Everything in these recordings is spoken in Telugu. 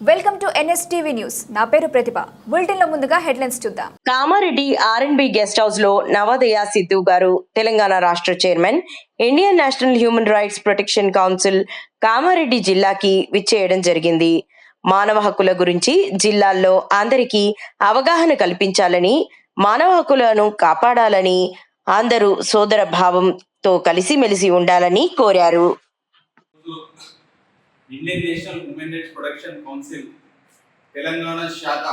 Welcome to NSTV news. నా పేరు ప్రతిభ. బులెటిన్ లో ముందుగా హెడ్లైన్స్ చూద్దాం. కామారెడ్డి ఆర్ఎండ్బి గెస్ట్ హౌస్ లో నవోదయ సిద్ధు గారు, తెలంగాణ రాష్ట్ర chairman, Indian National Human Rights protection council Kamareddy జిల్లాకి విచ్చేయడం జరిగింది. మానవ హక్కుల గురించి జిల్లాల్లో అందరికీ అవగాహన కల్పించాలని, మానవ హక్కులను కాపాడాలని, అందరూ సోదర భావంతో కలిసిమెలిసి ఉండాలని కోరారు. Indian National Human Rights protection council Telangana శాఖ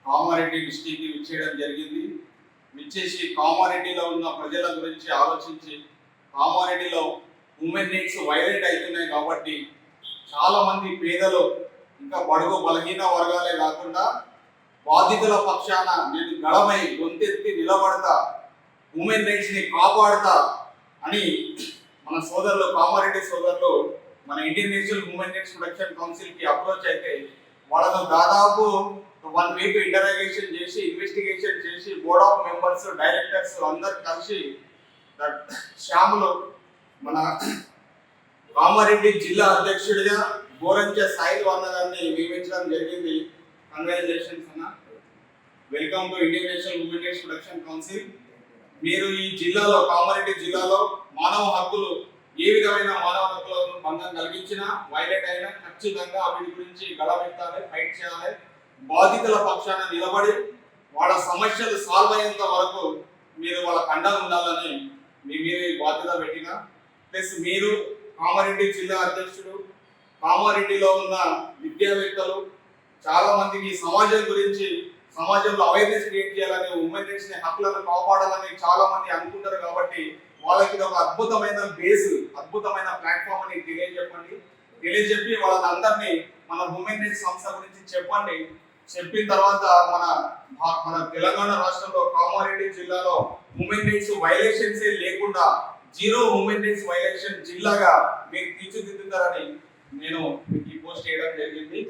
కామారెడ్డి డిస్ట్రిక్ట్కి విచ్చేయడం జరిగింది. విచ్చేసి కామారెడ్డిలో ఉన్న ప్రజల గురించి ఆలోచించి, కామారెడ్డిలో హ్యూమన్ రైట్స్ వైలేట్ అవుతున్నాయి కాబట్టి చాలామంది పేదలు ఇంకా బడుగు బలహీన వర్గాలే కాకుండా బాధితుల పక్షాన నేను గళమై గొంతెత్తి నిలబడతా, హ్యూమన్ రైట్స్ని కాపాడతా అని మన సోదరులు, కామారెడ్డి సోదరులు మన Indian National Human Rights Protection కౌన్సిల్కి అప్రోచ్ అయితే వాళ్ళతో దాదాపు 1 వీక్ ఇంటరాగేషన్ చేసి, ఇన్వెస్టిగేషన్ చేసి, బోర్డ్ ఆఫ్ మెంబర్స్, డైరెక్టర్స్ అందరు కలిసి శ్యాములు మన కామారెడ్డి జిల్లా అధ్యక్షుడిగా గోరంచ సాయిల్ వర్ణ గారిని నియమించడం జరిగింది. కంగ్రాచులేషన్స్ అన్న. Welcome to Indian National Human Rights protection council. మీరు ఈ జిల్లాలో, కామారెడ్డి జిల్లాలో మానవ హక్కులు, ఏ విధమైన మానవ హక్కులను భంగం కలిగించినా, వైలేట్ అయినా ఖచ్చితంగా వీటి గురించి గళమెత్తాలి, ఫైట్ చేయాలి. బాధితుల పక్షాన నిలబడి వాళ్ళ సమస్యలు సాల్వ్ అయ్యేంత వరకు మీరు వాళ్ళ కండగా ఉండాలని మీ మీద బాధ్యత పెట్టిన. ప్లస్ మీరు కామారెడ్డి జిల్లా అధ్యక్షుడు, కామారెడ్డిలో ఉన్న విద్యావేత్తలు చాలా మందికి సమాజం గురించి, సమాజంలో అవేర్నెస్ క్రియేట్ చేయాలని, ఉమెన్ రైట్స్ హక్కులను కాపాడాలని చాలా మంది అనుకుంటారు. కాబట్టి వాళ్ళకి ఒక అద్భుతమైన బేస్, అద్భుతమైన ప్లాట్ఫామ్ అని తెలియజెప్పి వాళ్ళని అందరినీ మన ఉమెన్ రైట్స్ సంస్థ గురించి చెప్పండి. చెప్పిన తర్వాత మన తెలంగాణ రాష్ట్రంలో కామారెడ్డి జిల్లాలో ఉమెన్ రైట్స్ వైలేషన్స్ లేకుండా జీరో ఉమెన్ రైట్స్ వైలేషన్ జిల్లాగా మీరు తీర్చిదిద్దుతారని నేను ఈ పోస్ట్ చేయడం జరిగింది.